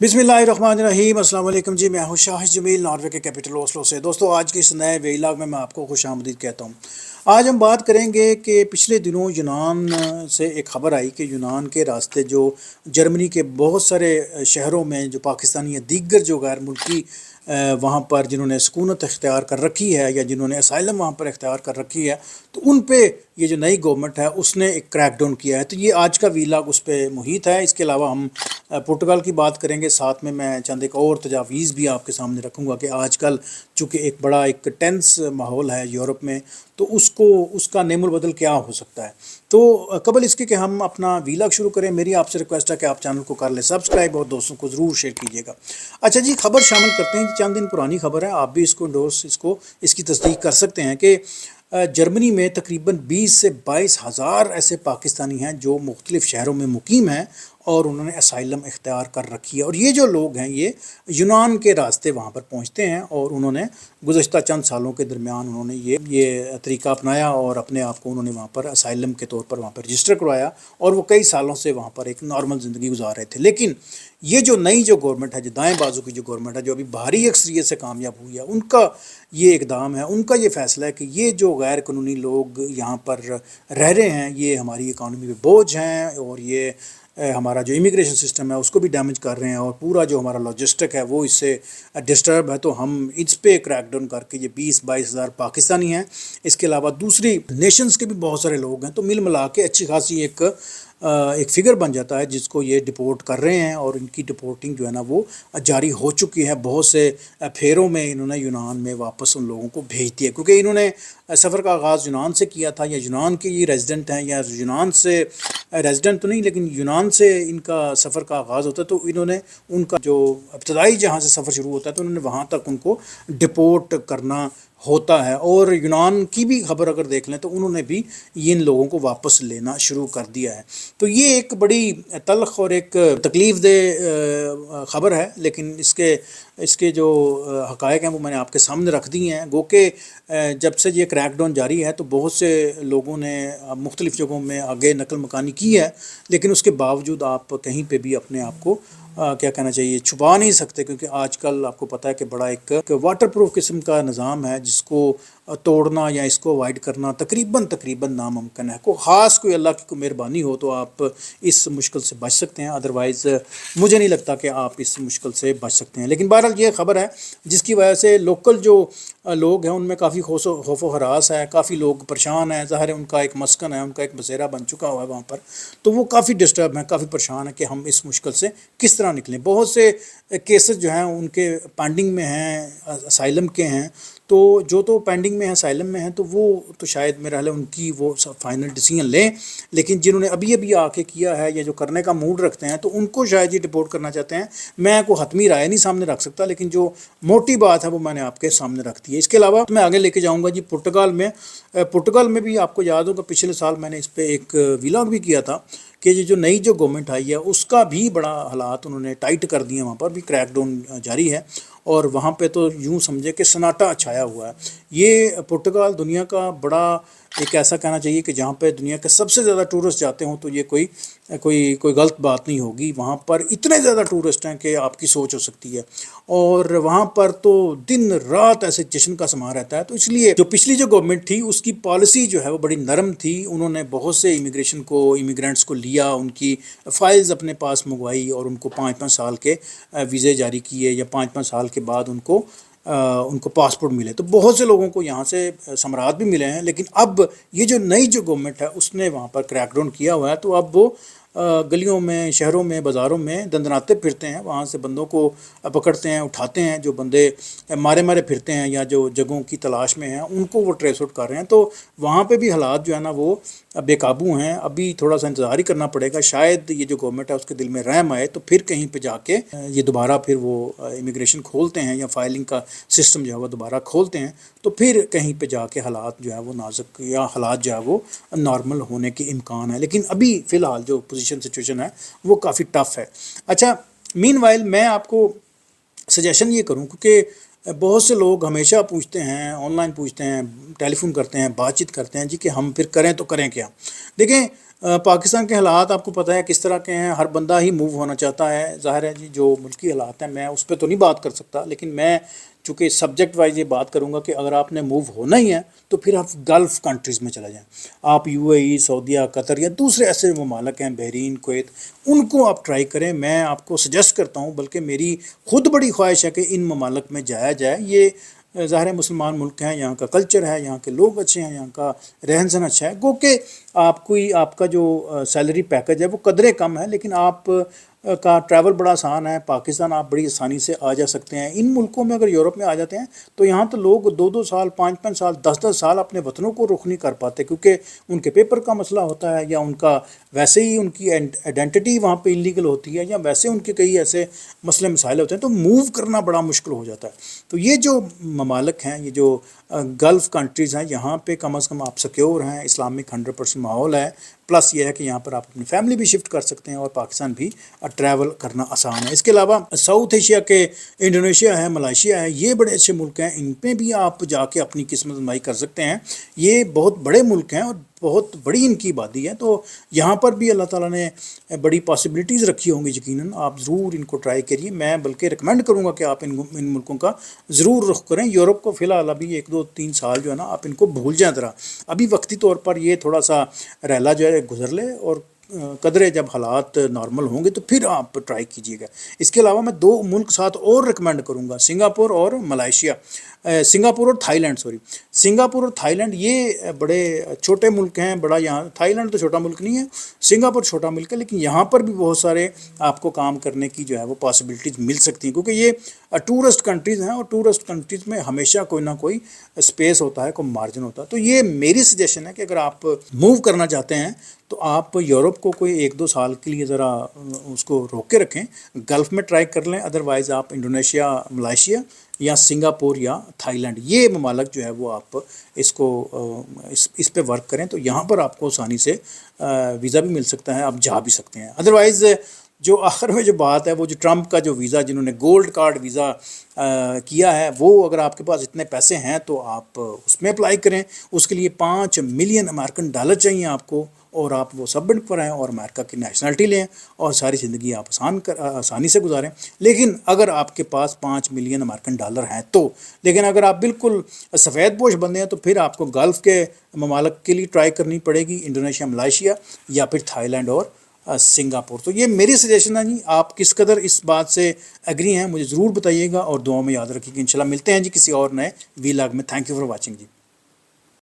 बिस्मिल्लाहिर्रहमानिर्रहीम अस्सलाम वालेकुम जी। मैं हूं शाहिद जमील, नॉर्वे के कैपिटल ओस्लो से। दोस्तों, आज के इस नए व्लॉग में मैं आपको खुशामदीद कहता हूं। आज हम बात करेंगे कि पिछले दिनों यूनान से एक ख़बर आई कि यूनान के रास्ते जो जर्मनी के बहुत सारे शहरों में जो पाकिस्तानी या दीगर जो गैर मुल्की वहाँ पर जिन्होंने सकूनत इख्तियार कर रखी है या जिन्होंने असाइलम वहाँ पर इख्तियार कर रखी है, तो उन पे ये जो नई गवर्नमेंट है उसने एक क्रैकडाउन किया है। तो ये आज का व्लॉग उस पर मुहित है। इसके अलावा हम पुर्तगाल की बात करेंगे, साथ में मैं चंद एक और तजावीज़ भी आपके सामने रखूँगा कि आजकल चूँकि एक बड़ा एक टेंस माहौल है यूरोप में, तो उसको उसका नेमुल बदल क्या हो सकता है। तो कबल इसके कि हम अपना व्लॉग शुरू करें, मेरी आपसे रिक्वेस्ट है कि आप चैनल को कर लें सब्सक्राइब और दोस्तों को ज़रूर शेयर कीजिएगा। अच्छा जी, खबर शामिल करते हैं। चंद दिन पुरानी खबर है, आप भी इसको इंडोर्स इसकी तस्दीक कर सकते हैं कि जर्मनी में तकरीबन 20 से 22 हज़ार ऐसे पाकिस्तानी हैं जो मुख्तलिफ़ शहरों में मुकीम हैं और उन्होंने असाइलम इख्तियार कर रखी है। और ये जो लोग हैं ये यूनान के रास्ते वहाँ पर पहुँचते हैं और उन्होंने गुज़श्ता चंद सालों के दरमियान उन्होंने ये तरीका अपनाया और अपने आप को उन्होंने वहाँ पर असाइलम के तौर पर वहाँ पर रजिस्टर करवाया और वो कई सालों से वहाँ पर एक नॉर्मल ज़िंदगी गुजार रहे थे। लेकिन ये जो नई जो गवर्नमेंट है, जो दाएं बाजू की जो गवर्नमेंट है, जो अभी भारी अक्सरियत से कामयाब हुई है, उनका ये इकदाम है, उनका ये फ़ैसला है कि ये जो गैर कानूनी लोग यहाँ पर रह रहे हैं ये हमारी इकानमी पे बोझ हैं और ये हमारा जो इमिग्रेशन सिस्टम है उसको भी डैमेज कर रहे हैं और पूरा जो हमारा लॉजिस्टिक है वो इससे डिस्टर्ब है। तो हम इस पे क्रैकडाउन करके ये 20-22 हज़ार पाकिस्तानी हैं, इसके अलावा दूसरी नेशंस के भी बहुत सारे लोग हैं, तो मिल मिला के अच्छी खासी एक फ़िगर बन जाता है जिसको ये डिपोर्ट कर रहे हैं। और इनकी डिपोर्टिंग जो है ना वो जारी हो चुकी है। बहुत से फेरों में इन्होंने यूनान में वापस उन लोगों को भेज दिया, क्योंकि इन्होंने सफ़र का आगाज़ यूनान से किया था, या यूनान के ये रेजिडेंट हैं या यूनान से रेजिडेंट तो नहीं लेकिन यूनान से इनका सफ़र का आगाज़ होता है। तो इन्होंने उनका जो इब्तदाई जहाँ से सफ़र शुरू होता है तो उन्होंने वहाँ तक उनको डिपोर्ट करना होता है। और यूनान की भी खबर अगर देख लें तो उन्होंने भी इन लोगों को वापस लेना शुरू कर दिया है। तो ये एक बड़ी तल्ख़ और एक तकलीफ़ दे ख़बर है, लेकिन इसके इसके जो हक़ाइक़ हैं वो मैंने आपके सामने रख दिए हैं। गो के जब से ये क्रैकडाउन जारी है तो बहुत से लोगों ने मुख्तलिफ़ जगहों में आगे नकल मकानी की है, लेकिन उसके बावजूद आप कहीं पे भी अपने आप को क्या कहना चाहिए छुपा नहीं सकते, क्योंकि आजकल आपको पता है कि बड़ा एक वाटर प्रूफ किस्म का निज़ाम है जिसको तोड़ना या इसको अवॉइड करना तकरीबन नामुमकिन है। ख़ास कोई अल्लाह की कोई मेहरबानी हो तो आप इस मुश्किल से बच सकते हैं, अदरवाइज़ मुझे नहीं लगता कि आप इस मुश्किल से बच सकते हैं। लेकिन बहरहाल ये ख़बर है जिसकी वजह से लोकल जो लोग हैं उनमें काफ़ी खौफ हरास है, काफ़ी लोग परेशान हैं। ज़ाहिर है उनका एक मस्कन है, उनका एक बसेरा बन चुका हुआ है वहाँ पर, तो वो काफ़ी डिस्टर्ब हैं, काफ़ी परेशान हैं कि हम इस मुश्किल से किस तरह निकलें। बहुत से केसेस जो हैं उनके पेंडिंग में हैं, असाइलम के हैं, तो जो तो पेंडिंग में है, असाइलम में हैं, तो वो तो शायद मेरा ख्याल है उनकी वो फाइनल डिसीजन लें। लेकिन जिन्होंने अभी अभी आके किया है या जो करने का मूड रखते हैं तो उनको शायद ये डिपोर्ट करना चाहते हैं। मैं कोई हतमी राय नहीं सामने रख सकता, लेकिन जो मोटी बात है वो मैंने आपके सामने रख दी है। इसके अलावा मैं आगे लेके जाऊँगा जी पुर्तगाल में भी आपको याद होगा पिछले साल मैंने इस पर एक व्लॉग भी किया था कि ये जो नई जो गवर्नमेंट आई है उसका भी बड़ा हालात उन्होंने टाइट कर दिए, वहाँ पर भी क्रैकडाउन जारी है और वहाँ पे तो यूँ समझे कि सन्नाटा छाया हुआ है। ये पुर्तगाल दुनिया का बड़ा एक ऐसा कहना चाहिए कि जहाँ पे दुनिया के सबसे ज़्यादा टूरिस्ट जाते हों तो ये कोई कोई कोई गलत बात नहीं होगी। वहाँ पर इतने ज़्यादा टूरिस्ट हैं कि आपकी सोच हो सकती है, और वहाँ पर तो दिन रात ऐसे जश्न का समा रहता है। तो इसलिए जो पिछली जो गवर्नमेंट थी उसकी पॉलिसी जो है वो बड़ी नरम थी। उन्होंने बहुत से इमिग्रेंट्स को लिया, उनकी फ़ाइल्स अपने पास मंगवाई और उनको 5-5 साल के वीज़े जारी किए या 5-5 साल के बाद उनको पासपोर्ट मिले। तो बहुत से लोगों को यहाँ से समरात भी मिले हैं। लेकिन अब ये जो नई जो गवर्नमेंट है उसने वहाँ पर क्रैकडाउन किया हुआ है, तो अब वो गलियों में, शहरों में, बाज़ारों में दंदनाते फिरते हैं, वहाँ से बंदों को पकड़ते हैं, उठाते हैं। जो बंदे मारे मारे फिरते हैं या जो जगहों की तलाश में हैं उनको वो ट्रेस आउट कर रहे हैं। तो वहाँ पे भी हालात जो है ना वो बेकाबू हैं। अभी थोड़ा सा इंतज़ार ही करना पड़ेगा, शायद ये जो गवर्नमेंट है उसके दिल में रहम आए तो फिर कहीं पे जाके ये दोबारा फिर वो इमिग्रेशन खोलते हैं या फाइलिंग का सिस्टम जो है वो दोबारा खोलते हैं, तो फिर कहीं पे जाके हालात जो है वो नाजुक या हालात जो है वो नॉर्मल होने के इम्कान है। लेकिन अभी फ़िलहाल जो सिचुएशन है वो काफ़ी टफ़ है। अच्छा, मीनवाइल मैं आपको सजेशन ये करूं, क्योंकि बहुत से लोग हमेशा पूछते हैं, ऑनलाइन पूछते हैं, टेलीफोन करते हैं, बातचीत करते हैं जी कि हम फिर करें तो करें क्या। देखें, پاکستان کے حالات آپ کو پتہ ہے کس طرح کے ہیں، ہر بندہ ہی موو ہونا چاہتا ہے، ظاہر ہے جی جو ملکی حالات ہیں میں اس پہ تو نہیں بات کر سکتا، لیکن میں چونکہ سبجیکٹ وائز یہ بات کروں گا کہ اگر آپ نے موو ہونا ہی ہے تو پھر آپ گلف کنٹریز میں چلے جائیں، آپ یو اے ای، سعودیہ، قطر یا دوسرے ایسے ممالک ہیں، بحرین، کویت، ان کو آپ ٹرائی کریں۔ میں آپ کو سجیسٹ کرتا ہوں، بلکہ میری خود بڑی خواہش ہے کہ ان ممالک میں جایا جائے۔ یہ ظاہر مسلمان ملک ہیں، یہاں کا کلچر ہے، یہاں کے لوگ اچھے ہیں، یہاں کا رہن سہن اچھا ہے، گو کہ آپ کا جو سیلری پیکج ہے وہ قدرے کم ہے، لیکن آپ کا ٹریول بڑا آسان ہے، پاکستان آپ بڑی آسانی سے آ جا سکتے ہیں۔ ان ملکوں میں اگر یورپ میں آ جاتے ہیں تو یہاں تو لوگ 2 2 سال، 5 5 سال، 10 10 سال اپنے وطنوں کو رخ نہیں کر پاتے، کیونکہ ان کے پیپر کا مسئلہ ہوتا ہے، یا ان کا ویسے ہی ان کی آئیڈینٹی وہاں پہ انلیگل ہوتی ہے، یا ویسے ان کے کئی ایسے مسئلے مسائل ہوتے ہیں، تو موو کرنا بڑا مشکل ہو جاتا ہے۔ تو یہ جو ممالک ہیں، یہ جو گلف کنٹریز ہیں، یہاں پہ کم از کم آپ سیکیور ہیں، اسلامک 100% ماحول ہے، پلس یہ ہے کہ یہاں پر آپ اپنی فیملی بھی شفٹ کر سکتے ہیں، اور پاکستان بھی ٹریول کرنا آسان ہے۔ اس کے علاوہ ساؤتھ ایشیا کے انڈونیشیا ہے، ملائیشیا ہے، یہ بڑے اچھے ملک ہیں، ان پہ بھی آپ جا کے اپنی قسمت آزمائی کر سکتے ہیں۔ یہ بہت بڑے ملک ہیں اور بہت بڑی ان کی آبادی ہے، تو یہاں پر بھی اللہ تعالیٰ نے بڑی پاسبلٹیز رکھی ہوں گی، یقیناً آپ ضرور ان کو ٹرائی کریے۔ میں بلکہ ریکمینڈ کروں گا کہ آپ ان ملکوں کا ضرور رخ کریں۔ یورپ کو فی الحال ابھی 1 2 3 سال جو ہے نا، آپ ان کو بھول جائیں ذرا، ابھی وقتی طور پر یہ تھوڑا سا ریلا جو ہے گزر لے، اور قدرے جب حالات نارمل ہوں گے تو پھر آپ ٹرائی کیجیے گا۔ اس کے علاوہ میں 2 ملک ساتھ اور ریکمینڈ کروں گا، سنگاپور اور ملائیشیا، سنگاپور اور تھائی لینڈ، سوری، سنگاپور اور تھائی لینڈ یہ بڑے چھوٹے ملک ہیں، بڑا یہاں تھائی لینڈ تو چھوٹا ملک نہیں ہے، سنگاپور چھوٹا ملک ہے، لیکن یہاں پر بھی بہت سارے آپ کو کام کرنے کی جو ہے وہ پاسبلٹیز مل سکتی ہیں، کیونکہ یہ ٹورسٹ کنٹریز ہیں، اور ٹورسٹ کنٹریز میں ہمیشہ کوئی نہ کوئی اسپیس ہوتا ہے، کوئی مارجن ہوتا ہے۔ تو یہ میری سجیشن ہے کہ اگر آپ موو کرنا چاہتے ہیں تو آپ یورپ کو کوئی 1 2 سال کے لیے ذرا اس کو روک کے رکھیں، گلف میں ٹرائی کر لیں، ادروائز آپ انڈونیشیا، ملائیشیا یا سنگاپور یا تھائی لینڈ، یہ ممالک جو ہے وہ آپ اس کو اس پہ ورک کریں، تو یہاں پر آپ کو آسانی سے ویزا بھی مل سکتا ہے، آپ جا بھی سکتے ہیں۔ ادروائز جو آخر میں جو بات ہے، وہ جو ٹرمپ کا جو ویزا، جنہوں نے گولڈ کارڈ ویزا کیا ہے، وہ اگر آپ کے پاس اتنے پیسے ہیں تو آپ اس میں اپلائی کریں۔ اس کے لیے $5 ملین چاہیے آپ کو، اور آپ وہ سبمٹ کرائیں اور امریکہ کی نیشنلٹی لیں، اور ساری زندگی آپ آسانی سے گزاریں۔ لیکن اگر آپ کے پاس $5 ملین ہیں تو، لیکن اگر آپ بالکل سفید پوش بندے ہیں تو پھر آپ کو گلف کے ممالک کے لیے ٹرائی کرنی پڑے گی، انڈونیشیا، ملائیشیا یا پھر تھائی لینڈ اور سنگاپور۔ تو یہ میری سجیشن ہے جی، آپ کس قدر اس بات سے ایگری ہیں مجھے ضرور بتائیے گا، اور دعاؤں میں یاد رکھیے گا۔ انشاءاللہ ملتے ہیں جی کسی اور نئے ویلاگ میں۔ Thank you for watching G.